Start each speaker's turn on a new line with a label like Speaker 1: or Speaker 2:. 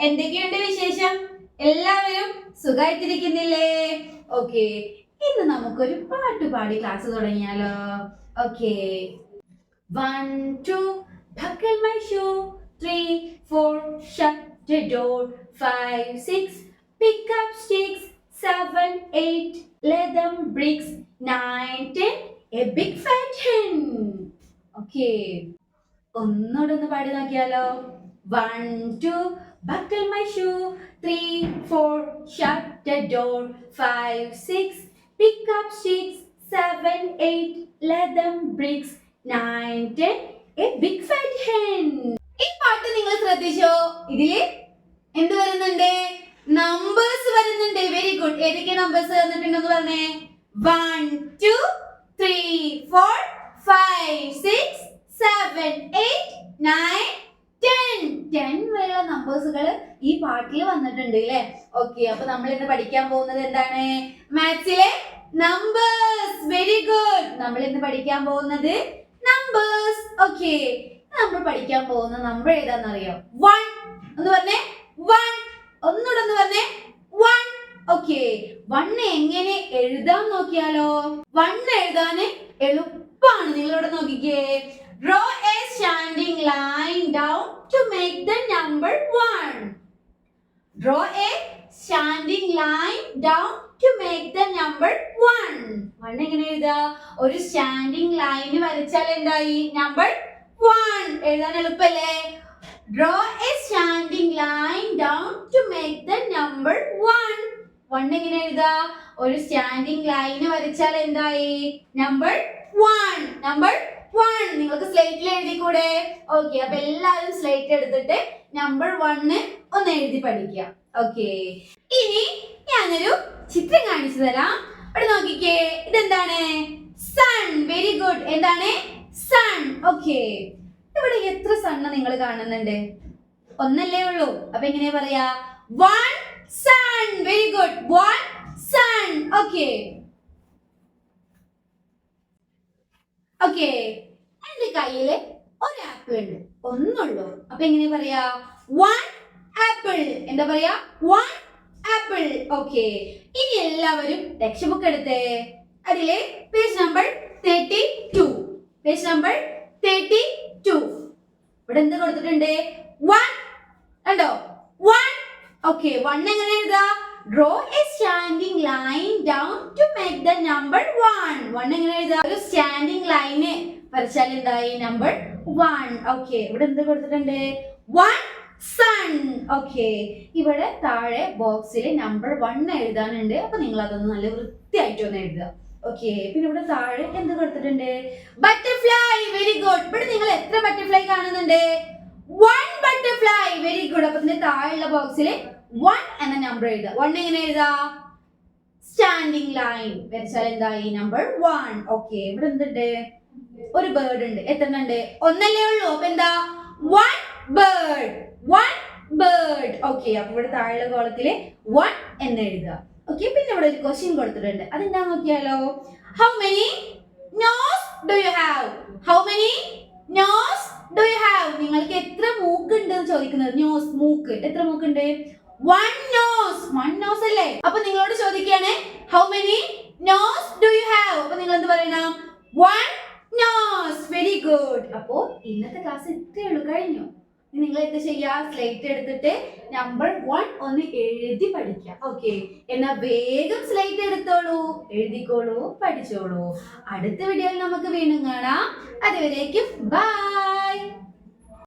Speaker 1: എന്തൊക്കെയുണ്ട് വിശേഷം? എല്ലാവരും സുഖമായിട്ടിരിക്കുന്നില്ലേ? ഓക്കെ, ഇന്ന് നമുക്കൊരു പാട്ടുപാടി ക്ലാസ് തുടങ്ങിയാലോ? Okay, 1 2 buckle my shoe, 3 4 shut the door, 5 6 pick up sticks, 7 8 leather bricks, 9 10 a big fat hen. Okay, ഒന്നുകൂടെ ഒന്ന് പാടി നോക്കിയാലോ? 1 2 buckle my shoe, 3 4 shut the door, 5 6 pick up sticks, 7 8 leather bricks, 9 10 a big fat hen. ഈ പാട്ട് നിങ്ങൾ ശ്രദ്ധിച്ചോ? ഇതില് എന്ത് വരുന്നുണ്ട്? നമ്പേഴ്സ് വരുന്നുണ്ട്. Very good. ഏതൊക്കെ നമ്പേഴ്സ് വന്നിട്ടുണ്ടെന്ന് പറഞ്ഞേ? 1 2 3 4 5 6 7 8 9 10 വരെയുള്ള നമ്പേഴ്സുകൾ ഈ പാട്ടിൽ വന്നിട്ടുണ്ട് അല്ലേ? ഓക്കെ, അപ്പൊ നമ്മൾ ഇന്ന് പഠിക്കാൻ പോകുന്നത് എന്താണ്? മാത്സിലെ നമ്പേഴ്സ്. Very good. നമ്മൾ ഇന്ന് പഠിക്കാൻ പോകുന്നത് നമ്പേഴ്സ്. ഓക്കെ, നമ്മൾ പഠിക്കാൻ പോകുന്ന നമ്പർ ഏതാണെന്നറിയോ? 1 എന്ന് പറഞ്ഞേ. 1. ഒന്നുകൂടെ ഒന്ന് പറഞ്ഞേ. 1. ഓക്കെ, 1 എങ്ങനെ എഴുതാൻ നോക്കിയാലോ? 1 എഴുതാന് എളുപ്പമാണ്. നിങ്ങളിവിടെ നോക്കിക്കേ. Draw a standing line down to make the number 1. Draw a standing line down to make the number 1. 1 എങ്ങനെ എഴുതാ? ഒരു സ്റ്റാൻഡിംഗ് ലൈൻ വരച്ചാൽ എന്തായി? നമ്പർ 1 എഴുതാൻ എളുപ്പല്ലേ? Draw a standing line down to make the number 1. 1 എങ്ങനെ എഴുതാ? ഒരു സ്റ്റാൻഡിംഗ് ലൈൻ വരച്ചാൽ എന്തായി? നമ്പർ 1. നമ്പർ 1 നിങ്ങൾക്ക് സ്ലേറ്റിൽ എഴുതിക്കൂടെ? ഓക്കെ, അപ്പൊ എല്ലാവരും സ്ലേറ്റ് എടുത്തിട്ട് നമ്പർ 1 ഒന്ന് എഴുതി പഠിക്കുക. ഓക്കെ, ഇനി ഞാനൊരു ചിത്രം കാണിച്ചു തരാം. ഇവിടെ നോക്കിക്കേ. ഇതെന്താണ്? സൺ. Very good. എന്താണ്? സൺ. ഓക്കെ, ഇവിടെ എത്ര സണ്ണ് നിങ്ങൾ കാണുന്നുണ്ട്? ഒന്നല്ലേ ഉള്ളൂ. അപ്പൊ എങ്ങനെയാ പറയാ? 1 sun. Very good. 1 sun. Okay okay, എന്റെ കയ്യില് ഒരു ആപ്പിൾ ഉണ്ട്. ഒന്നുള്ളൂ. അപ്പൊ എങ്ങനെ പറയാ? 1 apple. എന്താ പറയാ? 1 apple. ഓക്കെ, ഇനി എല്ലാവരും ടെക്സ്റ്റ് ബുക്ക് എടുത്തേ. അതിലെ പേജ് നമ്പർ 32. Page number 32. ഇവിടെ എന്ത് കൊടുത്തിട്ടുണ്ട്? 1. കണ്ടോ? 1. ഓക്കെ, 1 എങ്ങനെ എഴുതാ? Draw a standing line down to make the number 1. 1 എങ്ങനെ എഴുതാ? ഒരു സ്റ്റാൻഡിംഗ് ലൈന് വരച്ചാൽ എന്തായി? നമ്പർ 1. ഓക്കെ, ഇവിടെ എന്ത് കൊടുത്തിട്ടുണ്ട്? 1 sun. ഓക്കെ, ഇവിടെ താഴെ ബോക്സിൽ നമ്പർ 1 എഴുതാനുണ്ട്. അപ്പൊ നിങ്ങൾ അതൊന്ന് നല്ല വൃത്തിയായിട്ട് ഒന്ന് എഴുതുക. ഓക്കെ, പിന്നെ ഇവിടെ താഴെ എന്ത് കൊടുത്തിട്ടുണ്ട്? ബട്ടർഫ്ലൈ. Very good. ഇവിടെ നിങ്ങൾ എത്ര ബട്ടർഫ്ലൈ കാണുന്നുണ്ട്? 1 ബട്ടർഫ്ലൈ. Very good. അപ്പൊ ഇതിന്റെ താഴെയുള്ള ബോക്സിൽ 1 എന്ന നമ്പർ എഴുതുക. 1 എങ്ങനെ എഴുതാ? സ്റ്റാൻഡിംഗ് ലൈൻ വരച്ചാൽ എന്തായി? നമ്പർ 1. ഓക്കെ, ഇവിടെ എന്തുണ്ട്? ഒരു ബേർഡ് ഉണ്ട്. എത്ര ഉണ്ട്? ഒന്നല്ലേ ഉള്ളൂ. അപ്പൊ എന്താ? 1 bird. 1 bird. ഓക്കെ, അപ്പൊ ഇവിടെ താഴെയുള്ള കോളത്തില് 1 എന്ന് എഴുതുക. ഓക്കെ, പിന്നെ ഇവിടെ ഒരു ക്വസ്റ്റ്യൻ കൊടുത്തിട്ടുണ്ട്. അതെന്താ നോക്കിയാലോ? How many nose do you have? How many nose do you have? നിങ്ങൾക്ക് എത്ര മൂക്ക് ഉണ്ട് എന്ന് ചോദിക്കുന്നത്. നോസ്, മൂക്ക്. എത്ര മൂക്കുണ്ട്? 1 nose. 1 nose അല്ലേ? അപ്പൊ നിങ്ങളോട് ചോദിക്കുകയാണ് how many nose do you have? അപ്പൊ നിങ്ങൾ എന്ത് പറയണം? 1 nose. Very good. അപ്പോ ഇന്നത്തെ ക്ലാസ് ഇത്രയേ ഉള്ളൂ. കഴിഞ്ഞു. നിങ്ങൾ എന്ത് ചെയ്യാ? സ്ലേറ്റ് എടുത്തിട്ട് നമ്പർ 1 ഒന്ന് എഴുതി പഠിക്കുക. ഓക്കെ, എന്നാ വേഗം സ്ലേറ്റ് എടുത്തോളൂ, എഴുതിക്കോളൂ, പഠിച്ചോളൂ. അടുത്ത വീഡിയോയിൽ നമുക്ക് വീണ്ടും കാണാം. അതുവരേക്കും ബൈ.